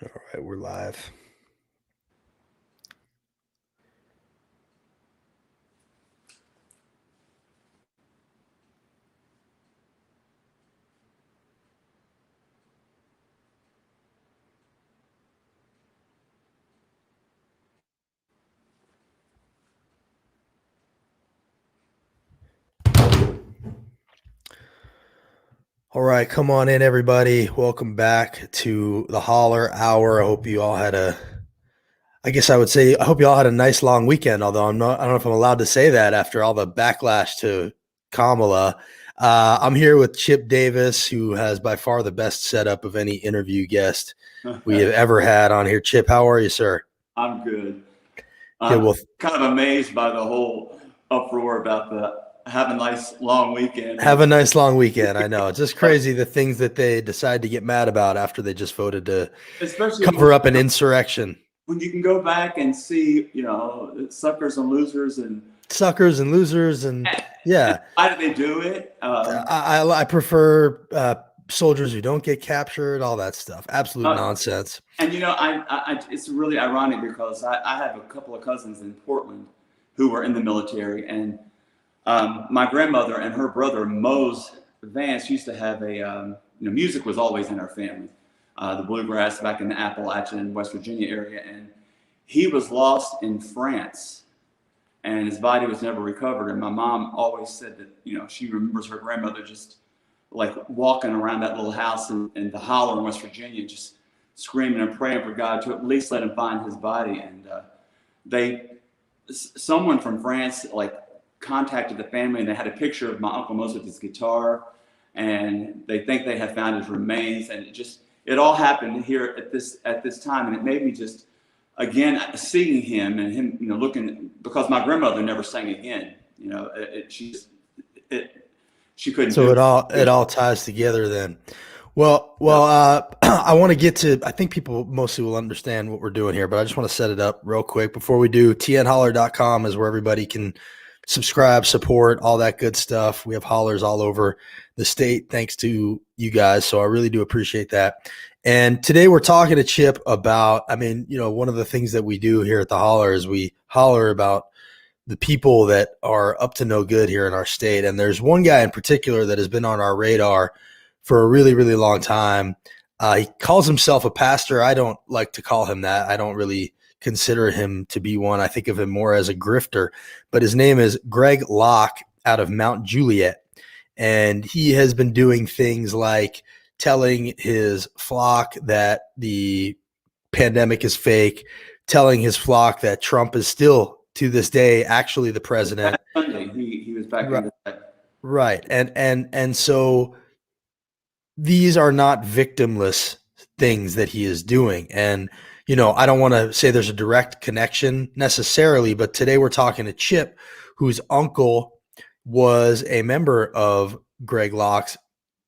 All right, we're live. All right, come on in, everybody. Welcome back to the Holler Hour. I hope you all had I guess I would say, I hope you all had a nice long weekend, although I don't know if I'm allowed to say that after all the backlash to Kamala. I'm here with Chip Davis, who has by far the best setup of any interview guest we have ever had on here. Chip, how are you, sir? I'm good. Good. I'm Well, kind of amazed by the whole uproar about the have a nice long weekend. have a nice long weekend. I know. It's just crazy the things that they decide to get mad about after they just voted to Especially cover up an insurrection. when you can go back and see, suckers and losers and Suckers and losers, and yeah, why did they do it? I prefer soldiers who don't get captured, all that stuff. Absolute nonsense. And it's really ironic because I have a couple of cousins in Portland who were in the military, and my grandmother and her brother Mose Vance used to have music was always in our family. The bluegrass back in the Appalachian, West Virginia area, and he was lost in France, and his body was never recovered. And my mom always said that she remembers her grandmother just like walking around that little house in the Holler in West Virginia, just screaming and praying for God to at least let him find his body. And someone from France contacted the family, and they had a picture of my Uncle Mose with his guitar, and they think they have found his remains. And it all happened here at this time, and it made me just again seeing him and him looking, because my grandmother never sang again. She couldn't. So it all ties together then. Well, I want to get to, I think people mostly will understand what we're doing here, but I just want to set it up real quick before we do. tnholler.com is where everybody can subscribe, support, all that good stuff. We have hollers all over the state, thanks to you guys. So I really do appreciate that. And today we're talking to Chip about, one of the things that we do here at the Holler is we holler about the people that are up to no good here in our state. And there's one guy in particular that has been on our radar for a really, really long time. He calls himself a pastor. I don't like to call him that. I don't really consider him to be one. I think of him more as a grifter, but his name is Greg Locke out of Mount Juliet. And he has been doing things like telling his flock that the pandemic is fake, telling his flock that Trump is still to this day actually the president. Sunday, he was back in that. Right. And so these are not victimless things that he is doing. And I don't want to say there's a direct connection necessarily, but today we're talking to Chip, whose uncle was a member of Greg Locke's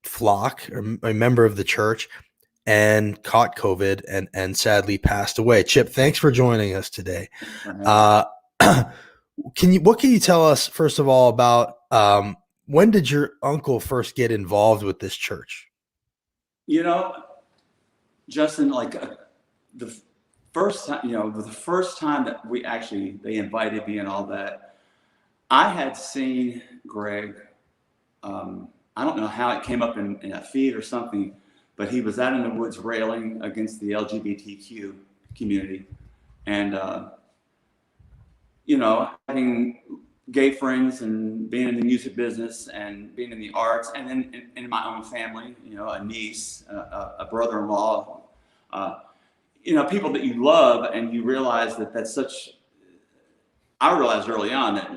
flock, or a member of the church, and caught COVID and sadly passed away. Chip, thanks for joining us today. What can you tell us, first of all, about when did your uncle first get involved with this church? Justin, the first time that they invited me and all that, I had seen Greg. I don't know how it came up in a feed or something, but he was out in the woods railing against the LGBTQ community, and having gay friends and being in the music business and being in the arts, and then in my own family, a niece, a brother-in-law, people that you love, and you realize that that's such. I realized early on that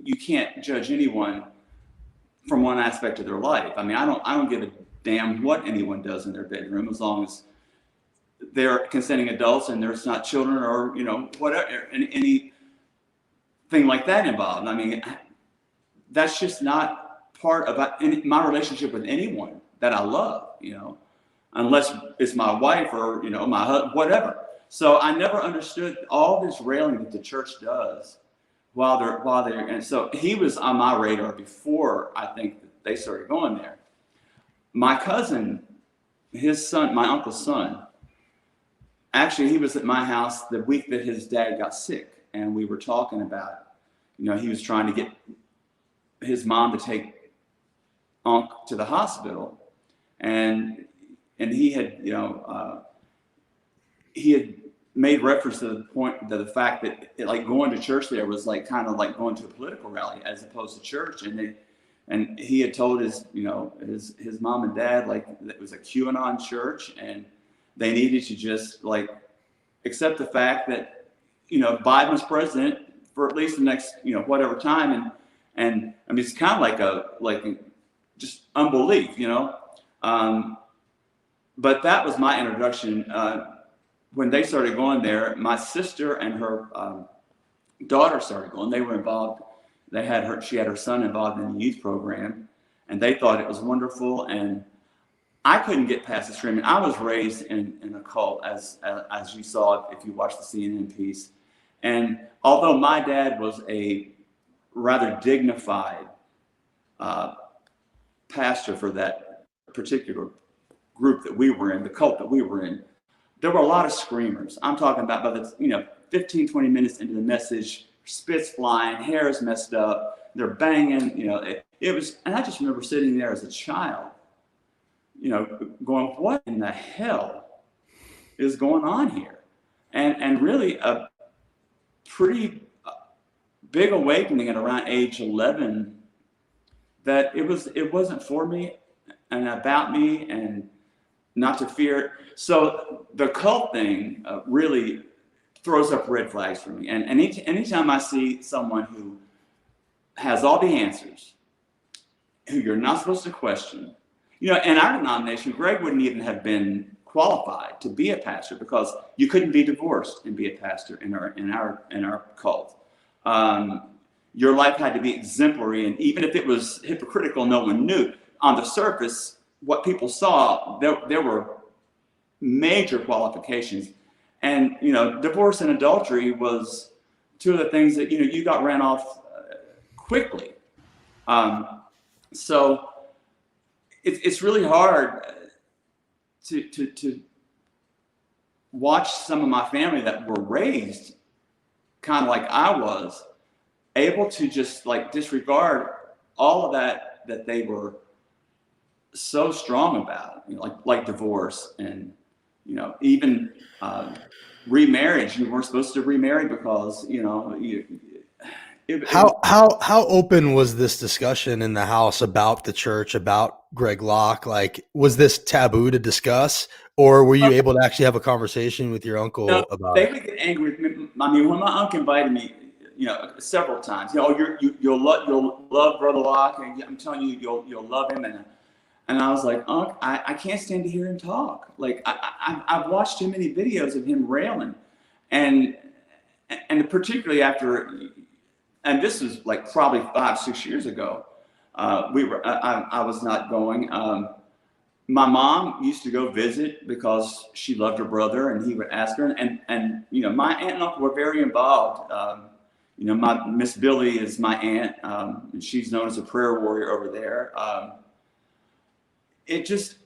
you can't judge anyone from one aspect of their life. I mean, I don't give a damn what anyone does in their bedroom, as long as they're consenting adults and there's not children or whatever, anything like that involved. I mean, that's just not part of my relationship with anyone that I love, unless it's my wife or my husband, whatever. So I never understood all this railing that the church does while they're, and so he was on my radar before I think that they started going there. My cousin, his son, my uncle's son, actually, he was at my house the week that his dad got sick, and we were talking about, he was trying to get his mom to take Unc to the hospital, and he had, he had made reference to the fact that like going to church there was like kind of like going to a political rally as opposed to church, and he had told his his mom and dad like it was a QAnon church, and they needed to just like accept the fact that Biden was president for at least the next whatever time, and I mean it's kind of like just unbelief, but that was my introduction. When they started going there, my sister and her daughter started going. They were involved. She had her son involved in the youth program, and they thought it was wonderful. And I couldn't get past the screaming. I was raised in a cult, as you saw if you watched the CNN piece. And although my dad was a rather dignified pastor for that particular group that we were in, the cult that we were in, there were a lot of screamers. I'm talking about by the 15, 20 minutes into the message, spits flying, hair is messed up, they're banging, it was, and I just remember sitting there as a child, going, what in the hell is going on here? And really a pretty big awakening at around age 11 that it wasn't for me and about me and not to fear. So the cult thing really throws up red flags for me. And anytime I see someone who has all the answers, who you're not supposed to question, in our denomination, Greg wouldn't even have been qualified to be a pastor because you couldn't be divorced and be a pastor in our cult. Your life had to be exemplary, and even if it was hypocritical, no one knew. On the surface, what people saw, there were major qualifications, and divorce and adultery was two of the things that you got ran off quickly. So it's really hard to watch some of my family that were raised kind of like I was, able to just like disregard all of that they were so strong about, like divorce and even remarriage. You weren't supposed to remarry because How open was this discussion in the house about the church, about Greg Locke? Like, was this taboo to discuss, or were you able to actually have a conversation with your uncle about they it? would get angry with me. I mean, when my uncle invited me, several times, you'll love Brother Locke, and I'm telling you, you'll love him. And I was like, Unc, I can't stand to hear him talk. Like I've watched too many videos of him railing, and particularly after, and this was like probably 5-6 years ago. I was not going. My mom used to go visit because she loved her brother, and he would ask her. And my aunt and uncle were very involved. My Miss Billy is my aunt, and she's known as a prayer warrior over there. It just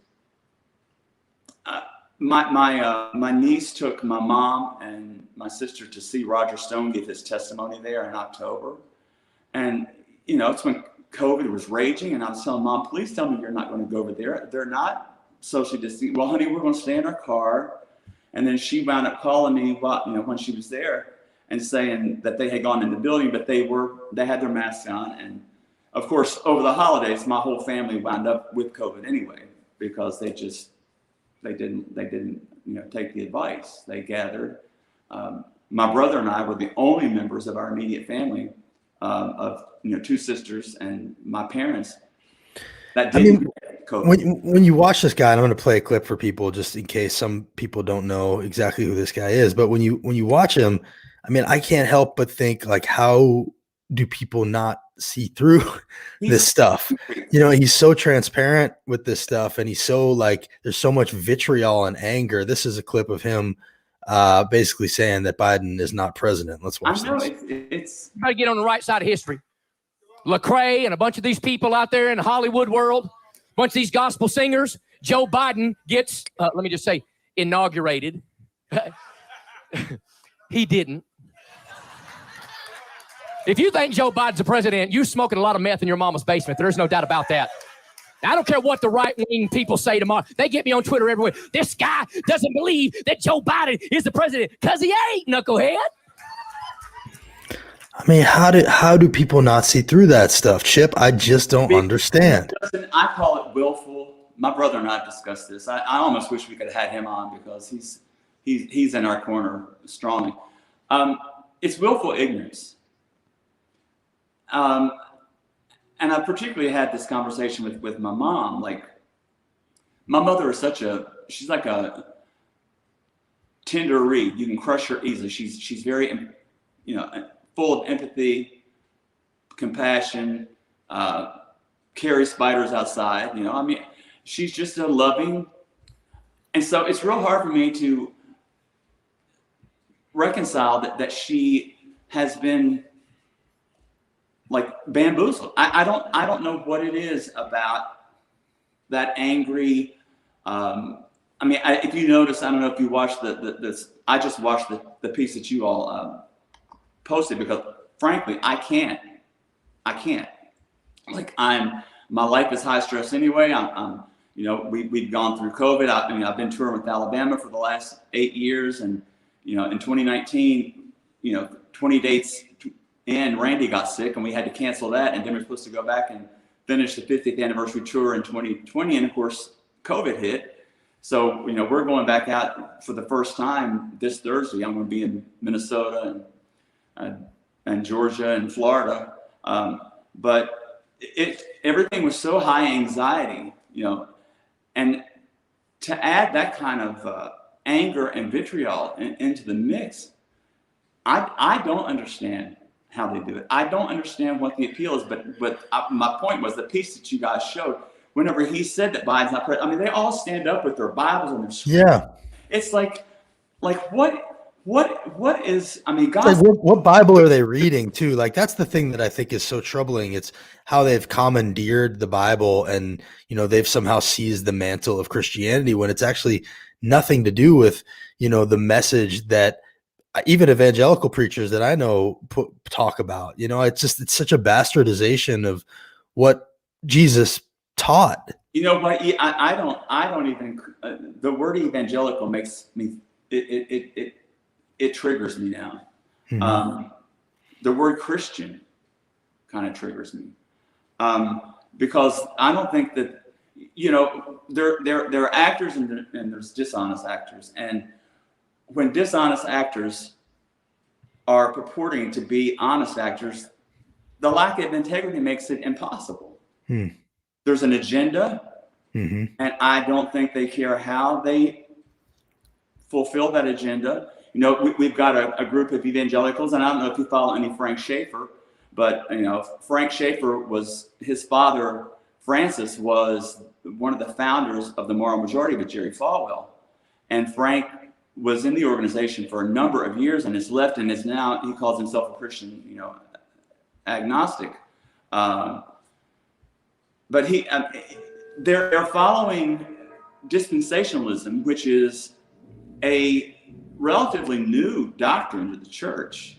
my niece took my mom and my sister to see Roger Stone give his testimony there in October, and it's when COVID was raging, and I was telling Mom, please tell me you're not going to go over there. They're not socially distant. Well, honey, we're going to stay in our car. And then she wound up calling me when she was there and saying that they had gone in the building, but they had their masks on. And of course, over the holidays, my whole family wound up with COVID anyway, because they didn't take the advice. They gathered. My brother and I were the only members of our immediate family of 2 sisters and my parents that didn't get COVID. When you watch this guy, and I'm going to play a clip for people just in case some people don't know exactly who this guy is, but when you watch him, I mean, I can't help but think, like, how do people not see through this stuff? He's so transparent with this stuff, and he's so, like, there's so much vitriol and anger. This is a clip of him basically saying that Biden is not president. Let's watch this. It's try to get on the right side of history. Lecrae and a bunch of these people out there in the Hollywood world, a bunch of these gospel singers. Joe Biden gets, let me just say, inaugurated He didn't. If you think Joe Biden's the president, you're smoking a lot of meth in your mama's basement. There's no doubt about that. I don't care what the right-wing people say tomorrow. They get me on Twitter everywhere. This guy doesn't believe that Joe Biden is the president because he ain't, knucklehead. I mean, how do people not see through that stuff, Chip? I just don't understand. Justin, I call it willful. My brother and I have discussed this. I almost wish we could have had him on because he's in our corner strongly. It's willful ignorance. And I particularly had this conversation with my mom. Like, my mother is she's like a tender reed. You can crush her easily. She's very, full of empathy, compassion, carries spiders outside. She's just a loving. And so it's real hard for me to reconcile that she has been like bamboozled. I don't know what it is about that angry. If you notice, I don't know if you watched I just watched the piece that you all posted because frankly, I can't. Like my life is high stress anyway. We've gone through COVID. I've been touring with Alabama for the last 8 years, and in 2019, 20 dates in, Randy got sick, and we had to cancel that. And then we're supposed to go back and finish the 50th anniversary tour in 2020, and of course, COVID hit. So we're going back out for the first time this Thursday. I'm going to be in Minnesota and Georgia and Florida, but everything was so high anxiety, and to add that kind of anger and vitriol into the mix, I don't understand how they do it. I don't understand what the appeal is, but my point was the piece that you guys showed. Whenever he said that Biden's not president, they all stand up with their Bibles and their screens. Yeah, it's like what is? God. Like what Bible are they reading too? Like that's the thing that I think is so troubling. It's how they've commandeered the Bible, and they've somehow seized the mantle of Christianity when it's actually nothing to do with the message that even evangelical preachers that I know talk about. It's such a bastardization of what Jesus taught. But I don't even the word evangelical makes me it triggers me now. Mm-hmm. The word Christian kind of triggers me because I don't think that there are actors and there's dishonest actors, and when dishonest actors are purporting to be honest actors, the lack of integrity makes it impossible. There's an agenda, mm-hmm. and I don't think they care how they fulfill that agenda. We've got a group of evangelicals, and I don't know if you follow any Frank Schaeffer, but Frank Schaeffer his father, Francis, was one of the founders of the Moral Majority with Jerry Falwell, and Frank was in the organization for a number of years and has left and is now, he calls himself a Christian, agnostic. But they're following dispensationalism, which is a relatively new doctrine to the church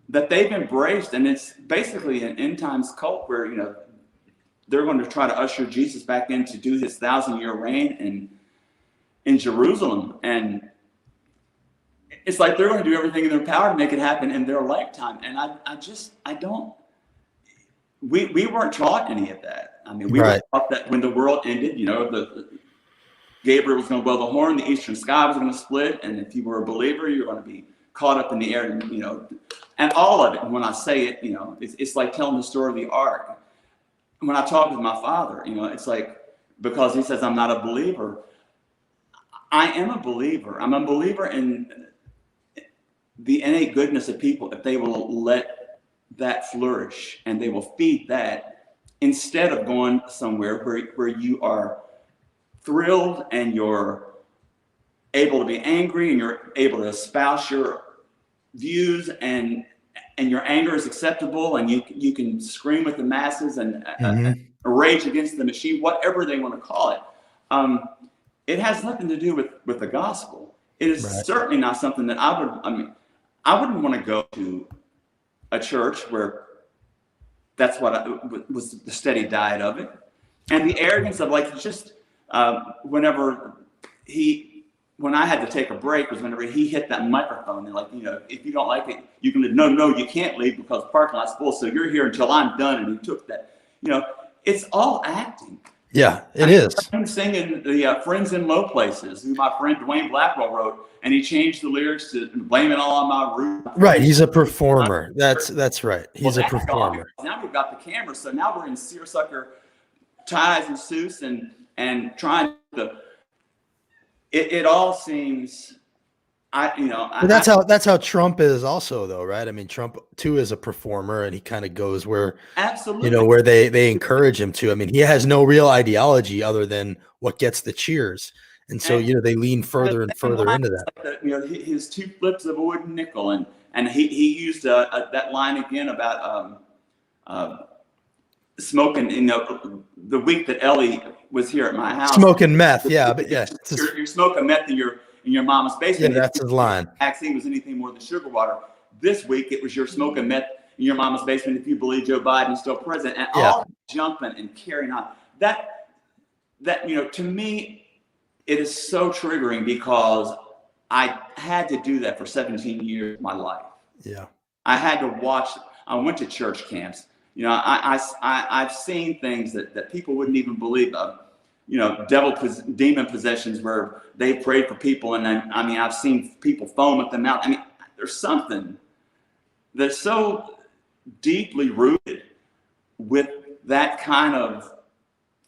that they've embraced, and it's basically an end times cult where they're going to try to usher Jesus back in to do his 1,000-year reign in Jerusalem, and it's like they're going to do everything in their power to make it happen in their lifetime. And I don't. We weren't taught any of that. We were taught that when the world ended, Gabriel was going to blow the horn, the eastern sky was going to split, and if you were a believer, you're going to be caught up in the air, and all of it. And when I say it, it's like telling the story of the ark. When I talk with my father, it's like, because he says I'm not a believer, I am a believer. I'm a believer in the innate goodness of people if they will let that flourish and they will feed that instead of going somewhere where you are thrilled and you're able to be angry and you're able to espouse your views and your anger is acceptable and you can scream with the masses and rage against the machine, whatever they want to call it. It has nothing to do with the gospel. It is Right. certainly not something that I wouldn't want to go to a church where that's what was the steady diet of it. And the arrogance of like, just when I had to take a break was whenever he hit that microphone and like, if you don't like it, you can leave. No, you can't leave because the parking lot's full. So you're here until I'm done. And he took that, it's all acting. Yeah, it is. I'm singing the Friends in Low Places, who my friend Dwayne Blackwell wrote, and he changed the lyrics to blame it all on my roof. Right. He's a performer. That's right. He's a That's gone. performer. Now we've got the camera. So now we're in seersucker ties and suits and trying to, it all seems, But that's how Trump is also, though, right? I mean, Trump too is a performer, and he kind of goes where, absolutely, where they encourage him to. I mean, he has no real ideology other than what gets the cheers, and so they lean further and further into that. Like his 2 flips of a wooden nickel, and he used that line again about smoking. The week that Ellie was here at my house, Smoking meth, yeah, but yeah, you're smoking meth in your mama's basement. Yeah, that's his line. Vaccine was anything more than sugar water. This week it was you're smoking meth in your mama's basement if you believe Joe Biden is still president, and all jumping and carrying on. That to me, it is so triggering because I had to do that for 17 years of my life. Yeah, I had to watch. I went to church camps. I've seen things that people wouldn't even believe of. Demon possessions where they prayed for people. And I've seen people foam at the mouth. I mean, there's something that's so deeply rooted with that kind of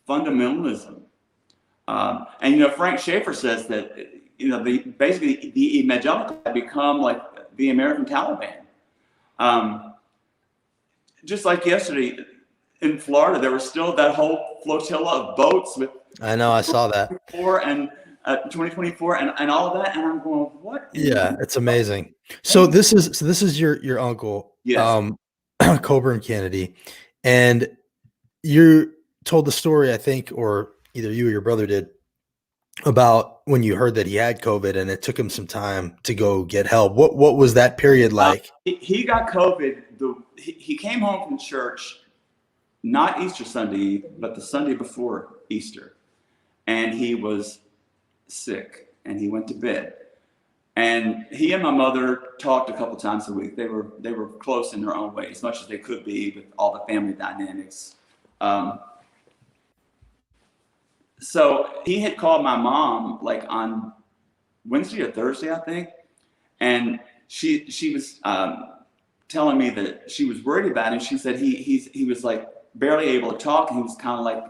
fundamentalism. And Frank Schaeffer says that, basically the evangelicals have become like the American Taliban. Just like yesterday in Florida, there was still that whole flotilla of boats with. I know, I saw that. 2024 and all of that, and I'm going, what? Yeah, it's amazing. So this is your uncle, Yes. Coburn Kennedy, and you told the story, I think, or either you or your brother did, about when you heard that he had COVID and it took him some time to go get help. What was that period like? He got COVID. He came home from church, not Easter Sunday, but the Sunday before Easter. And he was sick and he went to bed. And he and my mother talked a couple times a week. They were close in their own way, as much as they could be with all the family dynamics. So he had called my mom like on Wednesday or Thursday, I think. And she was telling me that she was worried about him. She said he was like barely able to talk. And he was kind of like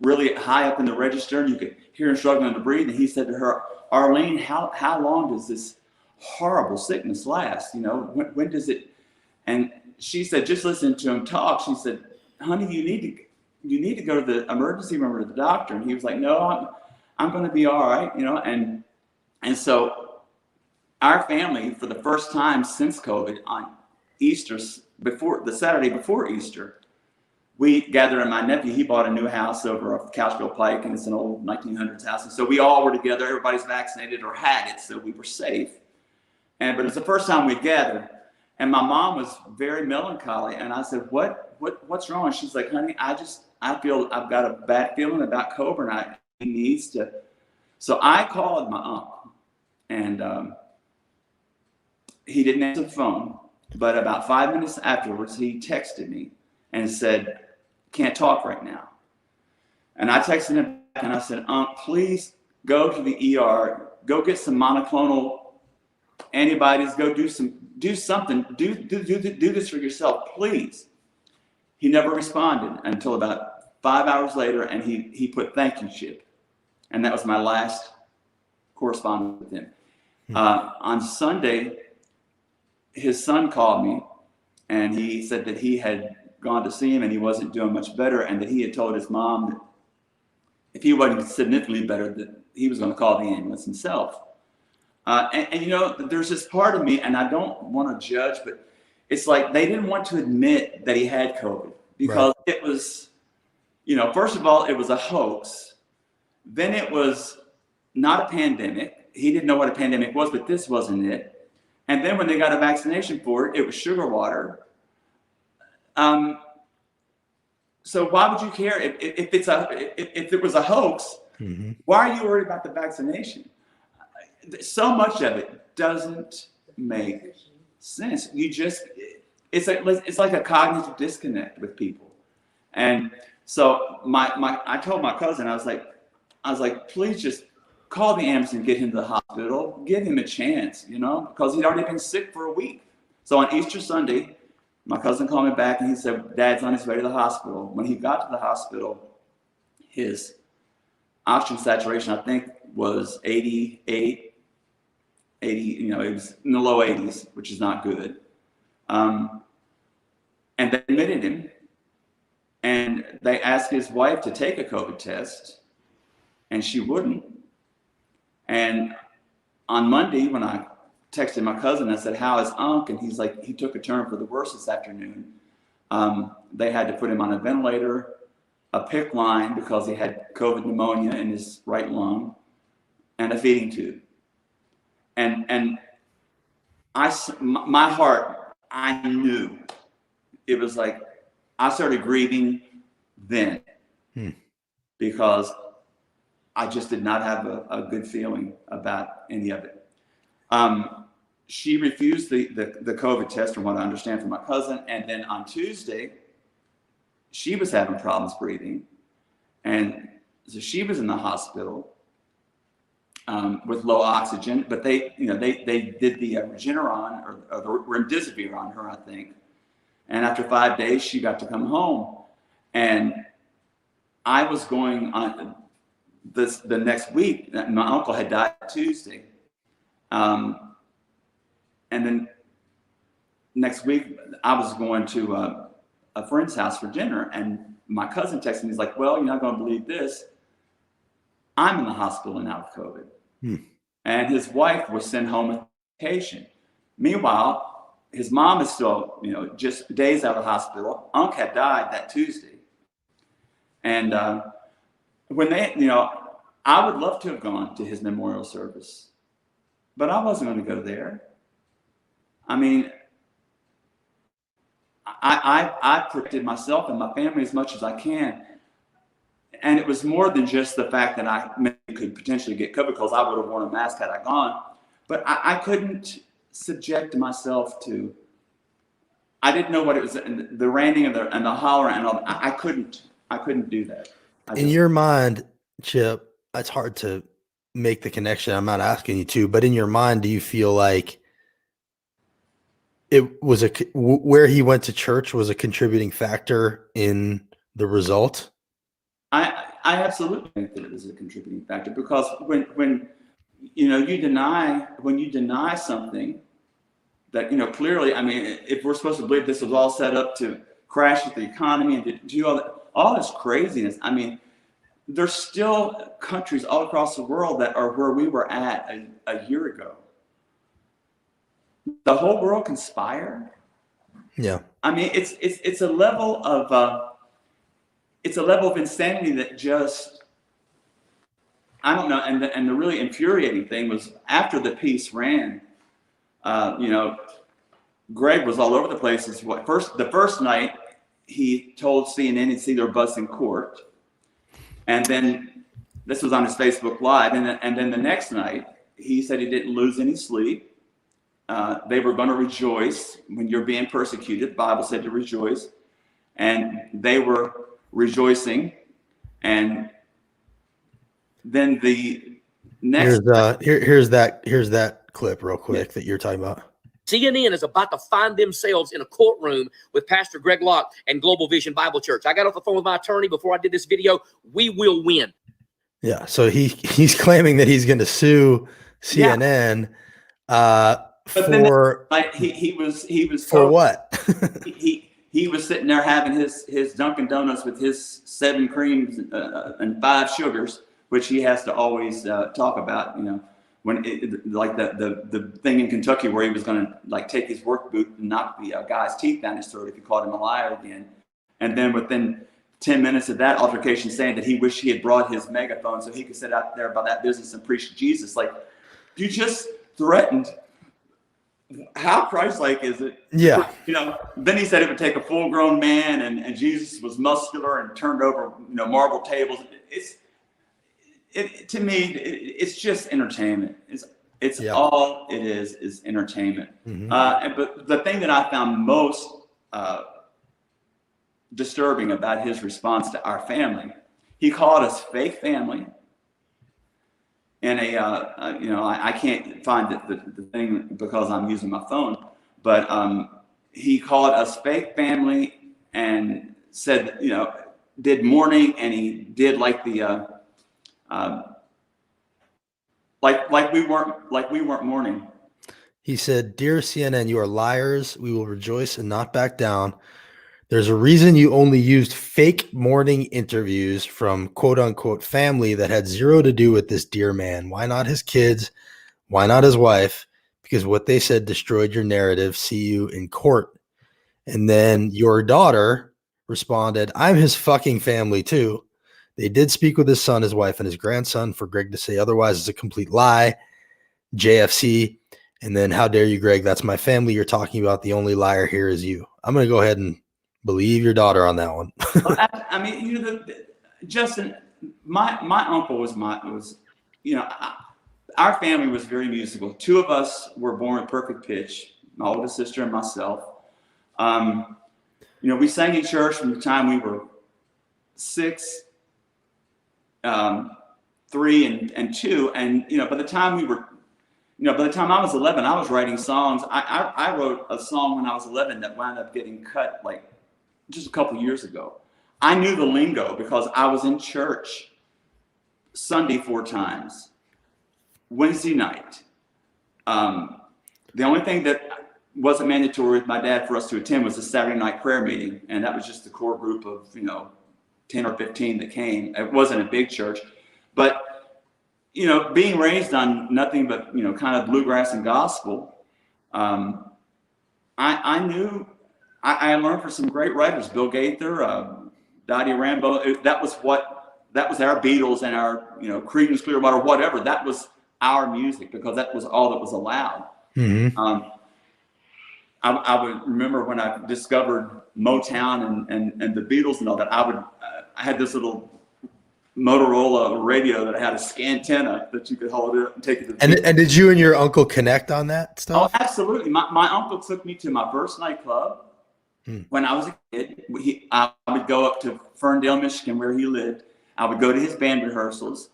really high up in the register, and you could hear him struggling to breathe. And he said to her, Arlene, how long does this horrible sickness last? When does it? And she said, just listen to him talk. She said, honey, you need to go to the emergency room or to the doctor. And he was like, no, I'm going to be all right. And so our family, for the first time since COVID, on Easter, the Saturday before Easter, we gathered, and my nephew, he bought a new house over off Couchville Pike, and it's an old 1900s house. And so we all were together. Everybody's vaccinated or had it, so we were safe. But it's the first time we gathered. And my mom was very melancholy. And I said, what's wrong? And she's like, honey, I feel I've got a bad feeling about Coburn. He needs to. So I called my uncle, and he didn't answer the phone. But about 5 minutes afterwards, he texted me and said, can't talk right now. And I texted him back and I said, please go to the ER, go get some monoclonal antibodies, go do something, do this for yourself, please. He never responded until about 5 hours later, and he put thank you, Chip. And that was my last correspondence with him. On Sunday, his son called me, and he said that he had gone to see him and he wasn't doing much better, and that he had told his mom that if he wasn't significantly better, that he was going to call the ambulance himself. And there's this part of me, and I don't want to judge, but it's like they didn't want to admit that he had COVID because It was, first of all, it was a hoax. Then it was not a pandemic. he didn't know what a pandemic was, but this wasn't it. And then when they got a vaccination for it, it was sugar water. So why would you care if it was a hoax? Mm-hmm. Why are you worried about the vaccination? So much of it doesn't make sense. It's like a cognitive disconnect with people. And so I told my cousin, I was like, please just call the ambulance and get him to the hospital. Give him a chance, because he'd already been sick for a week. So on Easter Sunday, my cousin called me back and he said, Dad's on his way to the hospital. When he got to the hospital, his oxygen saturation, I think, was 88, 80, it was in the low 80s, which is not good. And they admitted him. And they asked his wife to take a COVID test, and she wouldn't. And on Monday, when I texted my cousin, I said, how is Unc? And he's like, he took a turn for the worse this afternoon. They had to put him on a ventilator, a PICC line because he had COVID pneumonia in his right lung, and a feeding tube. And my heart, I knew. It was like, I started grieving then because I just did not have a good feeling about any of it. She refused the COVID test, from what I understand from my cousin. And then on Tuesday, she was having problems breathing. And so she was in the hospital with low oxygen, but they did the Regeneron or the remdesivir on her, I think. And after 5 days, she got to come home. And I was going on the next week. My uncle had died Tuesday. And then next week, I was going to a friend's house for dinner. And my cousin texted me, he's like, well, you're not going to believe this. I'm in the hospital now with COVID. And his wife was sent home with vacation. Meanwhile, his mom is still, just days out of the hospital. Unc had died that Tuesday. And when they, I would love to have gone to his memorial service, but I wasn't going to go there. I mean, I protected myself and my family as much as I can. And it was more than just the fact that I could potentially get COVID, because I would have worn a mask had I gone. But I couldn't subject myself to, I didn't know what it was, the ranting and the hollering and all that. I couldn't do that. In your mind, Chip, it's hard to make the connection. I'm not asking you to, but in your mind, do you feel like it was where he went to church was a contributing factor in the result? I absolutely think that it is a contributing factor, because when you deny something that, clearly, I mean, if we're supposed to believe this was all set up to crash the economy and to do all this craziness, I mean, there's still countries all across the world that are where we were at a year ago. The whole world conspired. Yeah. I mean, it's a level of insanity that just, I don't know. And the really infuriating thing was, after the piece ran, Greg was all over the place. The first night he told CNN he'd see their bus in court, and then this was on his Facebook Live, and then the next night he said he didn't lose any sleep. They were going to rejoice when you're being persecuted. The Bible said to rejoice, and they were rejoicing. And then the next here's that clip real quick that you're talking about. CNN is about to find themselves in a courtroom with Pastor Greg Locke and Global Vision Bible Church. I got off the phone with my attorney before I did this video. We will win. Yeah. So he's claiming that he's going to sue CNN. But for then, he was for what? he was sitting there having his Dunkin' Donuts with his 7 creams and 5 sugars, which he has to always talk about. When like the thing in Kentucky where he was going to take his work boot and knock the guy's teeth down his throat if he called him a liar again. And then within 10 minutes of that altercation, saying that he wished he had brought his megaphone so he could sit out there about that business and preach Jesus. You just threatened. How Christ-like is it? Yeah. Then he said it would take a full-grown man, and Jesus was muscular and turned over, marble tables. To me, it's just entertainment. It's all it is entertainment. Mm-hmm. But the thing that I found most disturbing about his response to our family, he called us fake family. And I can't find the thing because I'm using my phone, but he called us fake family and said, did mourning, and he did like the like we weren't mourning. He said, "Dear CNN, you are liars. We will rejoice and not back down. There's a reason you only used fake morning interviews from quote unquote family that had zero to do with this dear man. Why not his kids? Why not his wife? Because what they said destroyed your narrative. See you in court." And then your daughter responded, "I'm his fucking family too. They did speak with his son, his wife, and his grandson. For Greg to say otherwise is a complete lie. JFC. And then, how dare you, Greg? That's my family you're talking about. The only liar here is you." I'm going to go ahead and believe your daughter on that one. I mean, Justin, my uncle was our family was very musical. Two of us were born with perfect pitch, my oldest sister and myself. We sang in church from the time we were 6, 3, and 2. And, by the time I was 11, I was writing songs. I wrote a song when I was 11 that wound up getting cut like just a couple years ago. I knew the lingo because I was in church Sunday 4 times, Wednesday night. The only thing that wasn't mandatory with my dad for us to attend was the Saturday night prayer meeting. And that was just the core group of, 10 or 15 that came. It wasn't a big church, but, being raised on nothing but, kind of bluegrass and gospel, I knew I learned from some great writers, Bill Gaither, Dottie Rambo. That was our Beatles and our, Creedence Clearwater, whatever. That was our music because that was all that was allowed. Mm-hmm. I would remember when I discovered Motown and the Beatles and all that. I had this little Motorola radio that had a scantenna that you could hold it and take it to the And did you and your uncle connect on that stuff? Oh, absolutely. My uncle took me to my first nightclub when I was a kid. I would go up to Ferndale, Michigan, where he lived. I would go to his band rehearsals.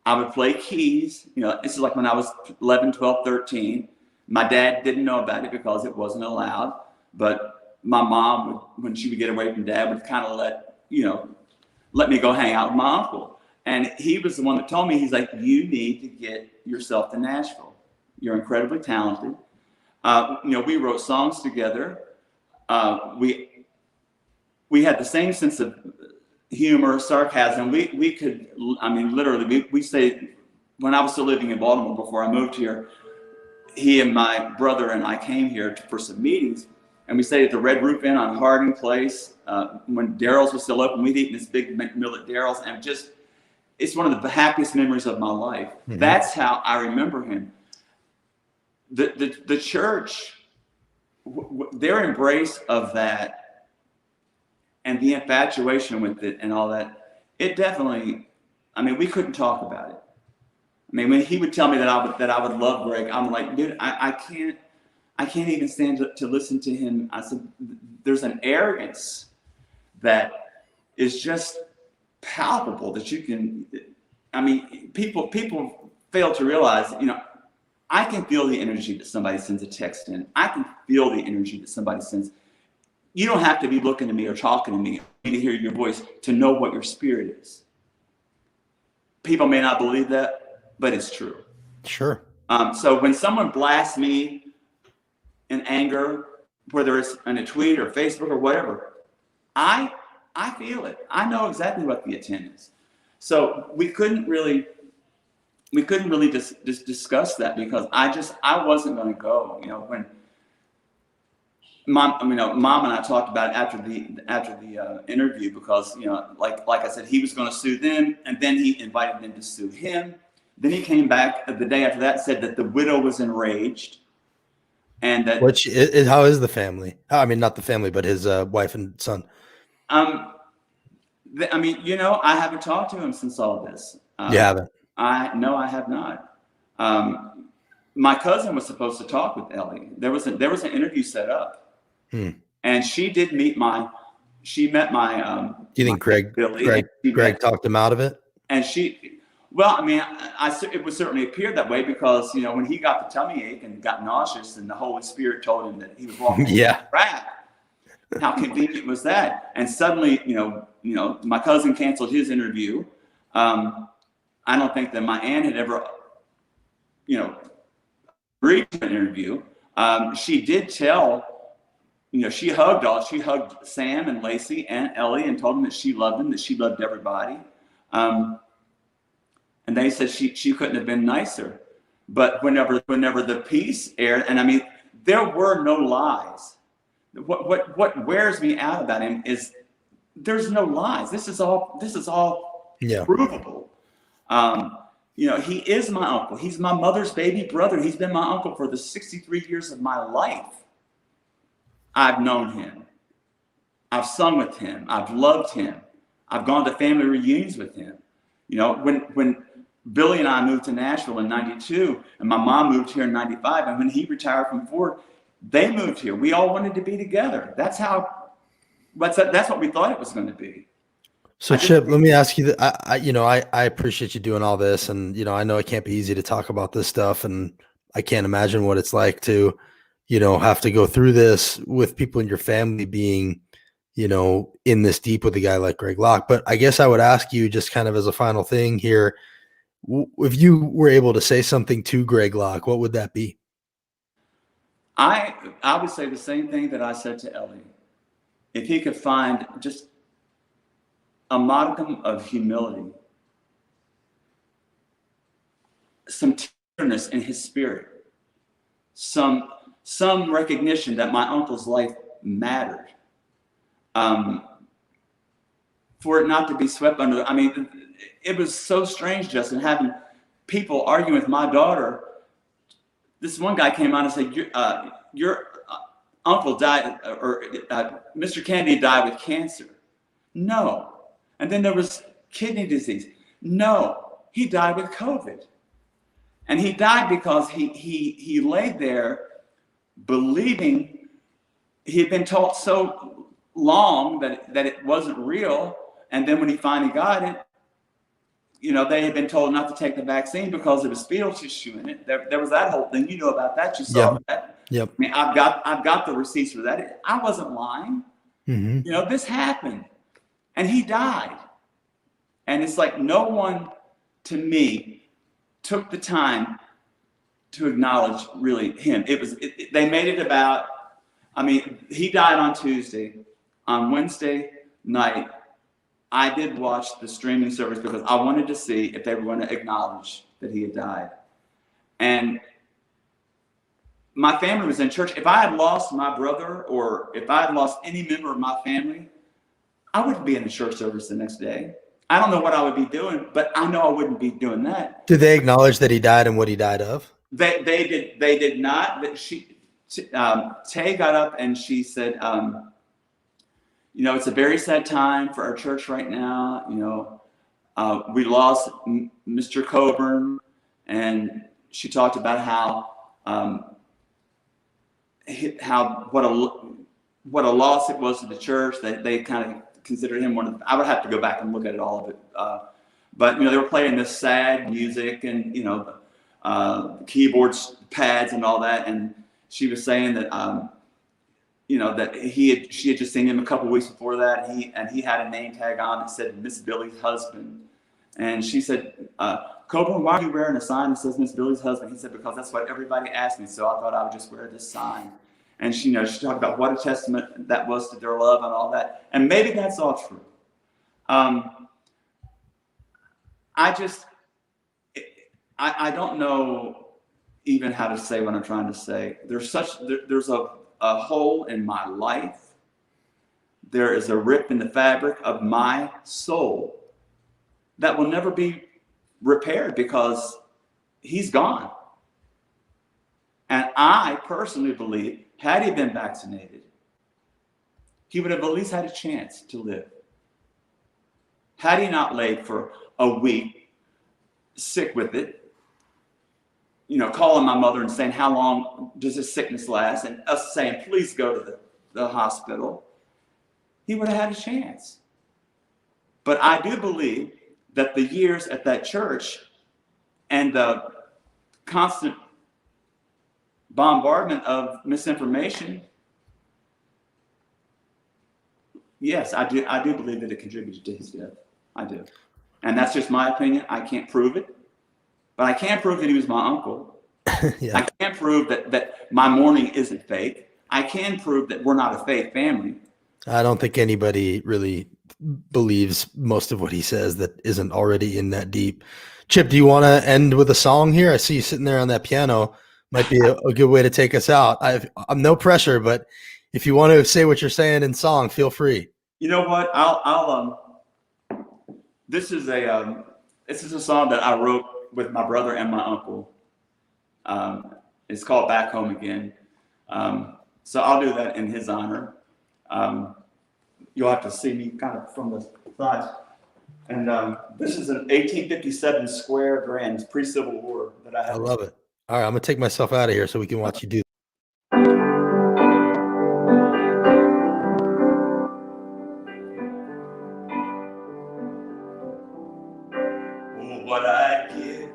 I would play keys. This is like when I was 11, 12, 13. My dad didn't know about it because it wasn't allowed. But my mom, when she would get away from dad, would kind of let me go hang out with my uncle. And he was the one that told me, he's like, you need to get yourself to Nashville. You're incredibly talented. We wrote songs together. We had the same sense of humor, sarcasm. We could, literally, we say, when I was still living in Baltimore before I moved here, he and my brother and I came here for some meetings, and we stayed at the Red Roof Inn on Harding Place. When Daryl's was still open, we'd eaten this big meal at Daryl's, and it's one of the happiest memories of my life. Mm-hmm. That's how I remember him. The church, their embrace of that and the infatuation with it and all that, it definitely, we couldn't talk about it. When he would tell me that I would love Greg, I'm like, dude, I can't even stand to listen to him. I said, there's an arrogance that is just palpable that you can, people fail to realize, I can feel the energy that somebody sends a text in. I can feel the energy that somebody sends. You don't have to be looking at me or talking to me to hear your voice to know what your spirit is. People may not believe that, but it's true. Sure. So when someone blasts me in anger, whether it's in a tweet or Facebook or whatever, I feel it. I know exactly what the intent is. So we couldn't really just discuss that because I wasn't going to go. When Mom and I talked about it after the interview because like I said, he was going to sue them, and then he invited them to sue him. Then he came back the day after that, said that the widow was enraged, and that how is the family? I mean, not the family, but his wife and son. I mean, I haven't talked to him since all this. You haven't? No, I have not. My cousin was supposed to talk with Ellie. There was an interview set up, and she met my. Do you think Greg talked him out of it? And well, I mean, it would certainly appear that way because when he got the tummy ache and got nauseous, and the Holy Spirit told him that he was walking yeah. crap. How convenient was that? And suddenly, my cousin canceled his interview. I don't think that my aunt had ever, agreed to an interview. She did tell, she hugged Sam and Lacey and Ellie and told them that she loved them, that she loved everybody. And they said she couldn't have been nicer. But whenever the piece aired, and I mean, there were no lies. What wears me out about him is there's no lies. This is all provable. He is my uncle. He's my mother's baby brother. He's been my uncle for the 63 years of my life. I've known him. I've sung with him. I've loved him. I've gone to family reunions with him. When Billy and I moved to Nashville in '92, and my mom moved here in '95, and when he retired from Ford, they moved here. We all wanted to be together. That's what we thought it was going to be. So Chip, let me ask you that. I appreciate you doing all this, and I know it can't be easy to talk about this stuff, and I can't imagine what it's like to, have to go through this with people in your family being, in this deep with a guy like Greg Locke. But I guess I would ask you, just kind of as a final thing here, if you were able to say something to Greg Locke, what would that be? I would say the same thing that I said to Ellie. If he could find just a modicum of humility, some tenderness in his spirit, some recognition that my uncle's life mattered, for it not to be swept under. I mean, it was so strange, Justin, having people arguing with my daughter. This one guy came on and said, your uncle died, or Mr. Kennedy died with cancer. No. And then there was kidney disease. No, he died with COVID. And he died because he laid there believing he had been taught so long that it wasn't real. And then when he finally got it, they had been told not to take the vaccine because there was fetal tissue in it. There was that whole thing. You know about that. You saw that. Yep. I mean, I've got the receipts for that. I wasn't lying. Mm-hmm. This happened, and he died. And it's like no one, to me, took the time to acknowledge really him. They made it about. I mean, he died on Tuesday. On Wednesday night, I did watch the streaming service because I wanted to see if they were going to acknowledge that he had died. And my family was in church. If I had lost my brother, or if I had lost any member of my family, I wouldn't be in the church service the next day. I don't know what I would be doing, but I know I wouldn't be doing that. Did they acknowledge that he died and what he died of? They did not. Tay got up and she said, it's a very sad time for our church right now. We lost Mr. Coburn, and she talked about how what a loss it was to the church. They kind of considered him one of the, I would have to go back and look at all of it. But they were playing this sad music and keyboards, pads, and all that. And she was saying that that she had just seen him a couple of weeks before that. And he had a name tag on that said Miss Billy's husband. And she said, Coburn, why are you wearing a sign that says Miss Billy's husband? He said, because that's what everybody asked me. So I thought I would just wear this sign. And she talked about what a testament that was to their love and all that. And maybe that's all true. I don't know even how to say what I'm trying to say. There's a hole in my life. There is a rip in the fabric of my soul that will never be repaired because he's gone. And I personally believe, had he been vaccinated, he would have at least had a chance to live. Had he not laid for a week, sick with it, calling my mother and saying, how long does this sickness last? And us saying, please go to the hospital, he would have had a chance. But I do believe that the years at that church and the constant bombardment of misinformation, yes, I do believe that it contributed to his death. I do. And that's just my opinion. I can't prove it. But I can prove that he was my uncle. Yeah. I can prove that my mourning isn't fake. I can prove that we're not a fake family. I don't think anybody really believes most of what he says that isn't already in that deep. Chip, do you want to end with a song here? I see you sitting there on that piano. Might be a good way to take us out. I'm no pressure, but if you want to say what you're saying in song, feel free. You know what? This is a song that I wrote with my brother and my uncle. It's called Back Home Again. So I'll do that in his honor. You'll have to see me kind of from the side. And this is an 1857 square grand pre-Civil War that I have. I love it. All right, I'm going to take myself out of here so we can watch you do. Oh, what I'd give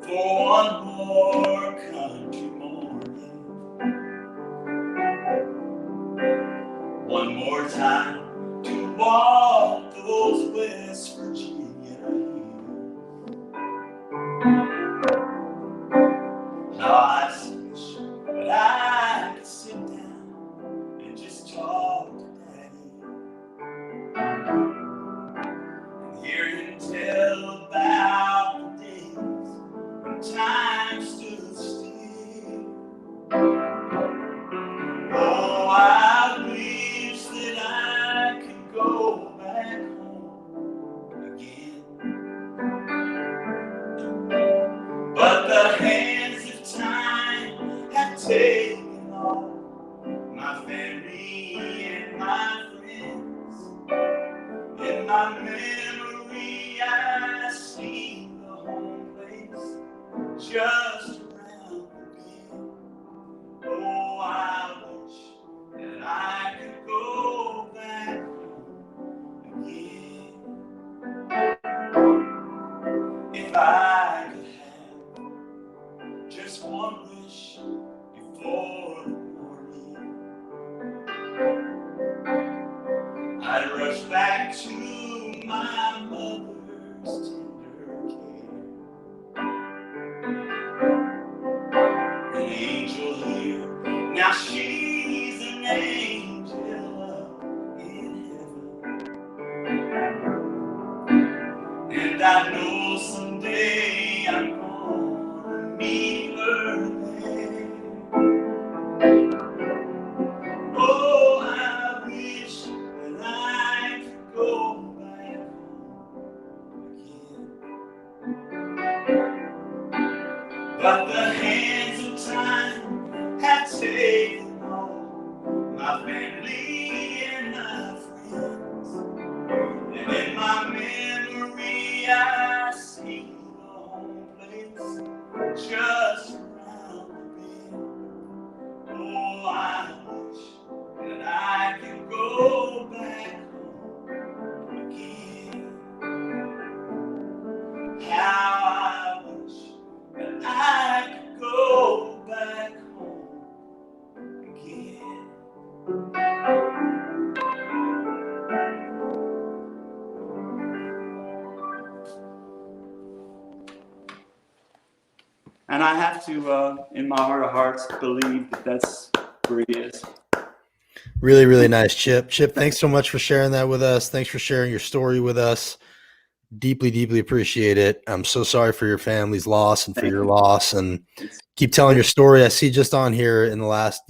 for one more country morning, one more time to walk those West Virginia hills. How I wish that I could sit down and just talk to Daddy and hear him tell about the days when time stood still. Oh, I wish that I could go back home again, but the hands of time have taken all my family and my friends. In my memory, I see the home place just around the bend. Oh, I wish that I could go back home again. If I could have just one wish before the morning, I'd rush back to my mother's tender care. An angel here, now she's an angel up in heaven, and I know someday I'm gonna meet her there. Oh, I wish that I could go back home again, but the hands of time have taken all my family and my friends. And in my memory, I see the home place just around the bend. Oh, I wish that I could go back home again. How I wish that I could go back home again. And I have to, in my heart of hearts, believe that that's where he is. Really, really nice, Chip. Chip, thanks so much for sharing that with us. Thanks for sharing your story with us. Deeply, deeply appreciate it. I'm so sorry for your family's loss and for your loss, and keep telling your story. I see just on here in the last,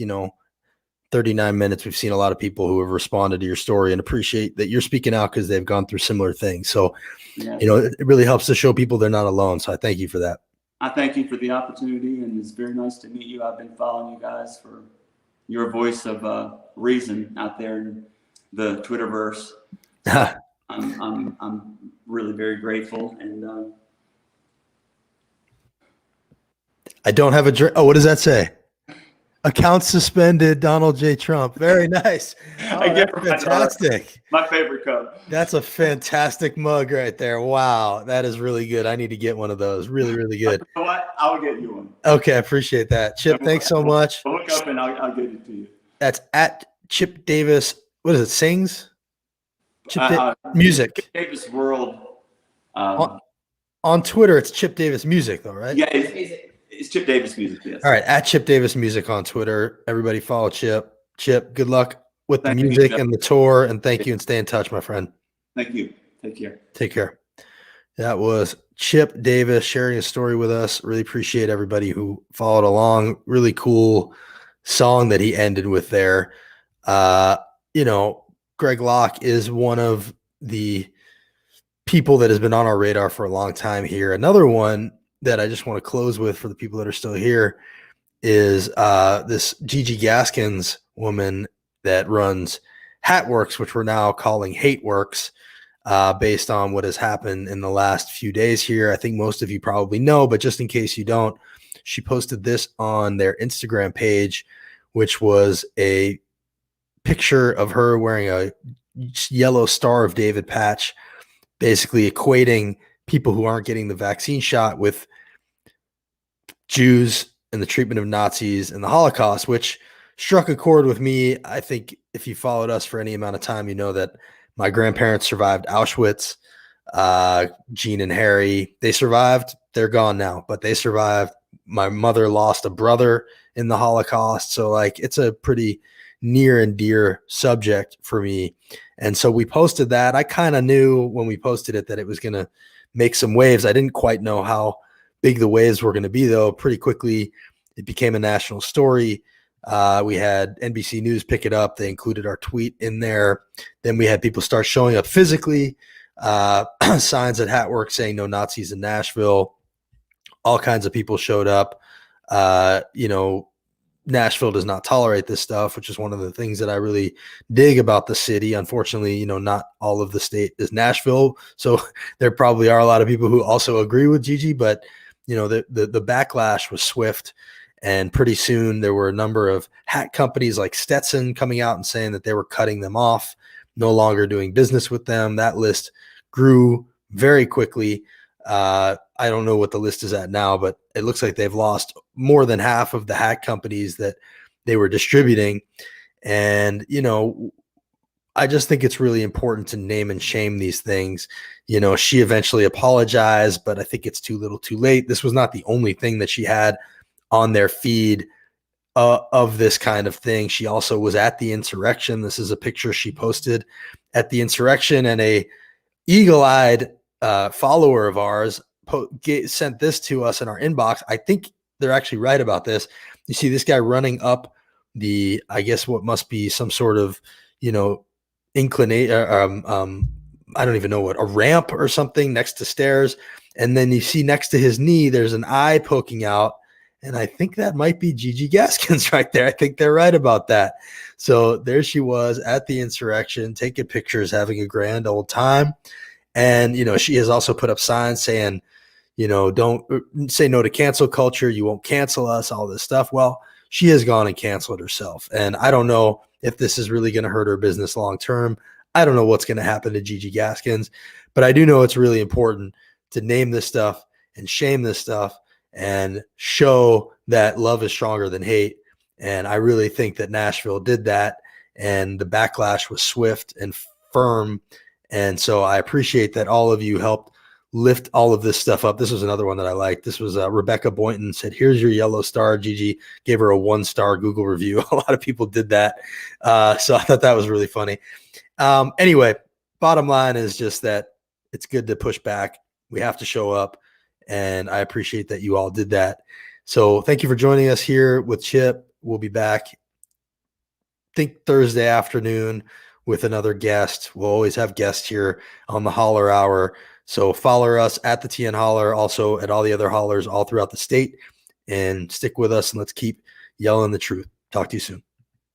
39 minutes, we've seen a lot of people who have responded to your story and appreciate that you're speaking out because they've gone through similar things. So, Yeah. it really helps to show people they're not alone. So I thank you for that. I thank you for the opportunity, and it's very nice to meet you. I've been following you guys for your voice of reason out there in the Twitterverse. So I'm really very grateful, and I don't have a drink. Oh, what does that say? Account suspended, Donald J. Trump. Very nice. Oh, I get that's fantastic. my favorite cup. That's a fantastic mug right there. Wow, that is really good. I need to get one of those. Really, really good. You know what? I'll get you one. Okay, I appreciate that. Chip, thanks so much. We'll look up and I'll get it to you. That's at Chip Davis. What is it? Sings? Music. Chip Davis World. On Twitter, it's Chip Davis Music, though, right? Yeah, it's Chip Davis Music, yes. All right, at Chip Davis Music on Twitter. Everybody follow Chip. Chip, good luck with the music and the tour, and thank you, and stay in touch, my friend. Thank you. Take care. Take care. That was Chip Davis sharing a story with us. Really appreciate everybody who followed along. Really cool song that he ended with there. Greg Locke is one of the people that has been on our radar for a long time here. Another one that I just want to close with for the people that are still here is this Gigi Gaskins woman that runs Hatworks, which we're now calling Hateworks, based on what has happened in the last few days here. I think most of you probably know, but just in case you don't, she posted this on their Instagram page, which was a picture of her wearing a yellow Star of David patch, basically equating people who aren't getting the vaccine shot with Jews and the treatment of Nazis and the Holocaust, which struck a chord with me. I think if you followed us for any amount of time, you know that my grandparents survived Auschwitz. Jean and Harry, they survived. They're gone now, but they survived. My mother lost a brother in the Holocaust. So it's a pretty near and dear subject for me. And so we posted that. I kind of knew when we posted it that it was going to make some waves. I didn't quite know how big the waves were going to be, though. Pretty quickly, it became a national story. We had NBC News pick it up. They included our tweet in there. Then we had people start showing up physically, signs at Hatwork saying no Nazis in Nashville. All kinds of people showed up. Nashville does not tolerate this stuff, which is one of the things that I really dig about the city. Unfortunately, not all of the state is Nashville. So there probably are a lot of people who also agree with Gigi, but the backlash was swift. And pretty soon there were a number of hat companies like Stetson coming out and saying that they were cutting them off, no longer doing business with them. That list grew very quickly. I don't know what the list is at now, but it looks like they've lost more than half of the hat companies that they were distributing. And, I just think it's really important to name and shame these things. She eventually apologized, but I think it's too little too late. This was not the only thing that she had on their feed of this kind of thing. She also was at the insurrection. This is a picture she posted at the insurrection, and a eagle-eyed follower of ours sent this to us in our inbox. I think they're actually right about this. You see this guy running up I guess what must be some sort of, inclination, I don't even know what, a ramp or something next to stairs. And then you see next to his knee, there's an eye poking out. And I think that might be Gigi Gaskins right there. I think they're right about that. So there she was at the insurrection, taking pictures, having a grand old time. And, she has also put up signs saying, don't say no to cancel culture. You won't cancel us, all this stuff. Well, she has gone and canceled herself. And I don't know if this is really going to hurt her business long term. I don't know what's going to happen to Gigi Gaskins, but I do know it's really important to name this stuff and shame this stuff and show that love is stronger than hate. And I really think that Nashville did that, and the backlash was swift and firm. And so I appreciate that all of you helped lift all of this stuff up. This was another one that I liked. This was Rebecca Boynton said, "Here's your yellow star." Gigi gave her a 1-star Google review. A lot of people did that. So I thought that was really funny. Anyway, bottom line is just that it's good to push back. We have to show up. And I appreciate that you all did that. So thank you for joining us here with Chip. We'll be back think Thursday afternoon with another guest. We'll always have guests here on the Holler Hour. So follow us at the TN Holler, also at all the other hollers all throughout the state, and stick with us and let's keep yelling the truth. Talk to you soon.